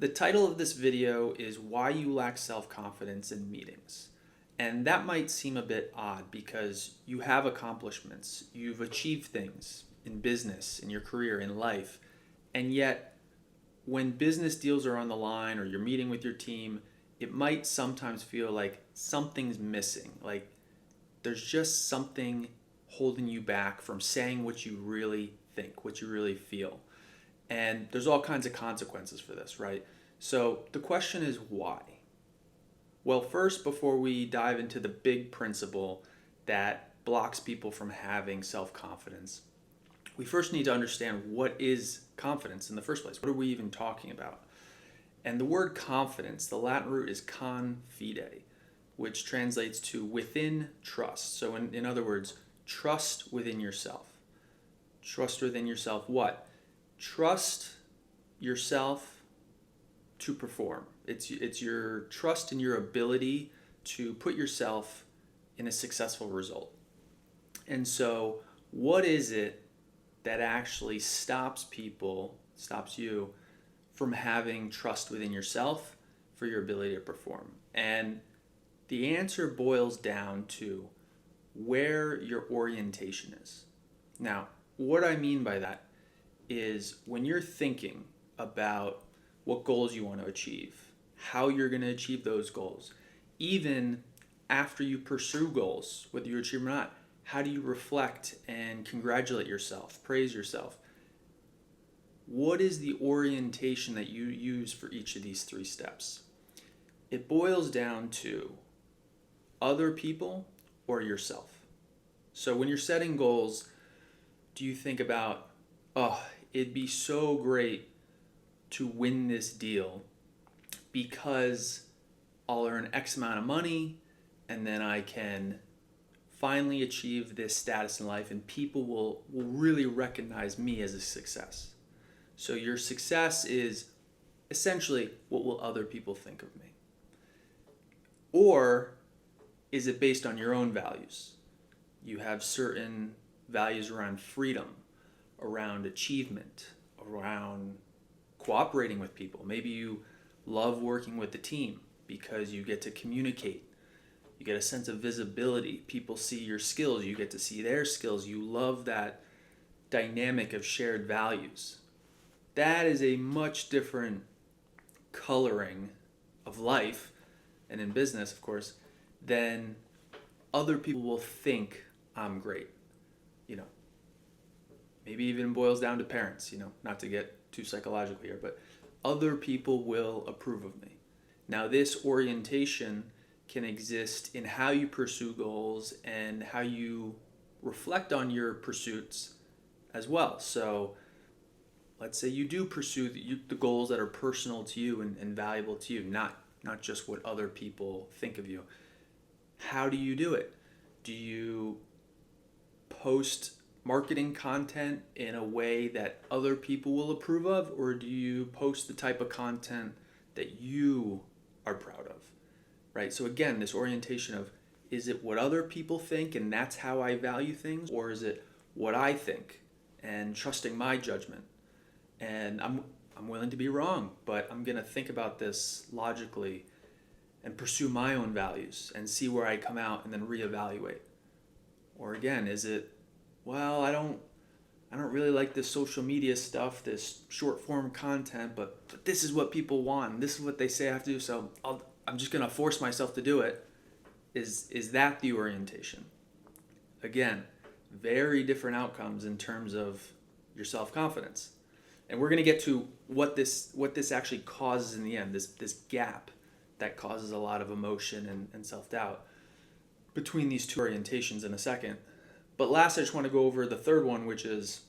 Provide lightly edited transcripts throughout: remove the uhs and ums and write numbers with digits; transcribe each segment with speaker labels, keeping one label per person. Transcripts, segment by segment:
Speaker 1: The title of this video is Why You Lack Self-Confidence in Meetings. And that might seem a bit odd because you have accomplishments, you've achieved things in business, in your career, in life, and yet when business deals are on the line or you're meeting with your team, it might sometimes feel like something's missing, like there's just something holding you back from saying what you really think, what you really feel. And there's all kinds of consequences for this, right? So the question is why? Well, first, before we dive into the big principle that blocks people from having self-confidence, we first need to understand what is confidence in the first place. What are we even talking about? And the word confidence, the Latin root is confide, which translates to within trust. So in other words, trust within yourself. Trust within yourself what? Trust yourself to perform. It's your trust in your ability to put yourself in a successful result. And so what is it that actually stops you from having trust within yourself for your ability to perform? And the answer boils down to where your orientation is. Now, what I mean by that is when you're thinking about what goals you want to achieve, how you're going to achieve those goals, even after you pursue goals, whether you achieve them or not, how do you reflect and congratulate yourself, praise yourself? What is the orientation that you use for each of these three steps? It boils down to other people or yourself. So when you're setting goals, do you think about, oh, it'd be so great to win this deal because I'll earn X amount of money and then I can finally achieve this status in life and people will really recognize me as a success. So your success is essentially, what will other people think of me? Or is it based on your own values? You have certain values around freedom, around achievement, around cooperating with people. Maybe you love working with the team because you get to communicate. You get a sense of visibility. People see your skills. You get to see their skills. You love that dynamic of shared values. That is a much different coloring of life, and in business, of course, than other people will think I'm great. Maybe even boils down to parents, not to get too psychological here, but other people will approve of me. Now, this orientation can exist in how you pursue goals and how you reflect on your pursuits as well. So let's say you do pursue the goals that are personal to you and valuable to you, not just what other people think of you. How do you do it? Do you post marketing content in a way that other people will approve of, or do you post the type of content that you are proud of, right? So again, this orientation of, is it what other people think and that's how I value things, or is it what I think and trusting my judgment? And I'm willing to be wrong, but I'm going to think about this logically and pursue my own values and see where I come out and then reevaluate. Or again, is it, well, I don't really like this social media stuff, this short form content, but this is what people want, and this is what they say I have to do, so I'm just going to force myself to do it. Is that the orientation? Again, very different outcomes in terms of your self-confidence. And we're going to get to what this actually causes in the end, this gap that causes a lot of emotion and self-doubt between these two orientations in a second. But last, I just want to go over the third one, which is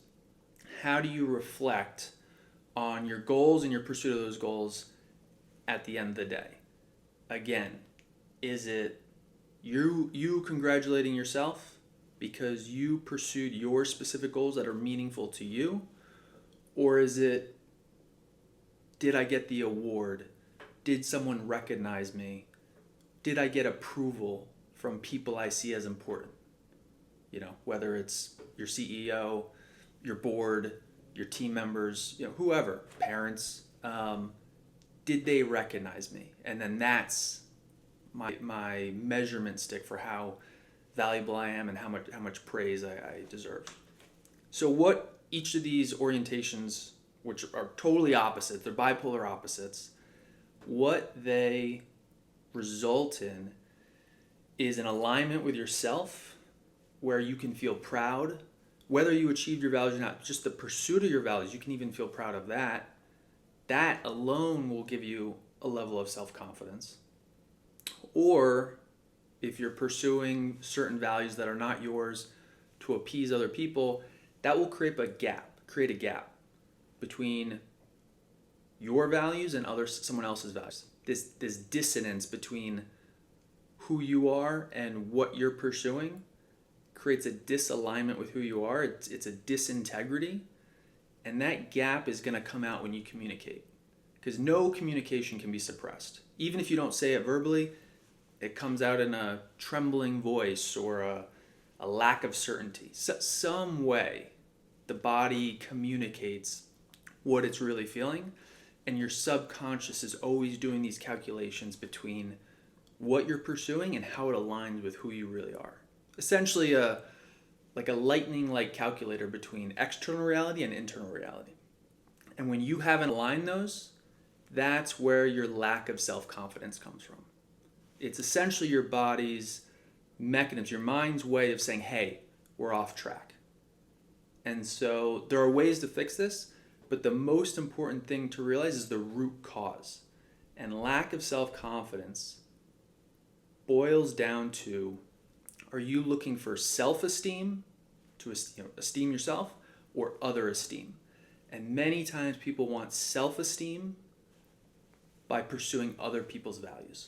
Speaker 1: how do you reflect on your goals and your pursuit of those goals at the end of the day? Again, is it you congratulating yourself because you pursued your specific goals that are meaningful to you? Or is it, did I get the award? Did someone recognize me? Did I get approval from people I see as important? Whether it's your CEO, your board, your team members, whoever, parents. did they recognize me? And then that's my measurement stick for how valuable I am and how much praise I deserve. So what each of these orientations, which are totally opposite, they're bipolar opposites, what they result in is an alignment with yourself where you can feel proud, whether you achieved your values or not, just the pursuit of your values, you can even feel proud of that. That alone will give you a level of self-confidence. Or if you're pursuing certain values that are not yours to appease other people, that will create a gap between your values and someone else's values. This dissonance between who you are and what you're pursuing creates a disalignment with who you are. It's a disintegrity, and that gap is going to come out when you communicate, because no communication can be suppressed. Even if you don't say it verbally, it comes out in a trembling voice or a lack of certainty. Some way the body communicates what it's really feeling, and your subconscious is always doing these calculations between what you're pursuing and how it aligns with who you really are. Essentially like a lightning-like calculator between external reality and internal reality. And when you haven't aligned those, that's where your lack of self-confidence comes from. It's essentially your body's mechanism, your mind's way of saying, hey, we're off track. And so there are ways to fix this, but the most important thing to realize is the root cause. And lack of self-confidence boils down to, are you looking for self-esteem, to esteem yourself, or other esteem? And many times people want self-esteem by pursuing other people's values.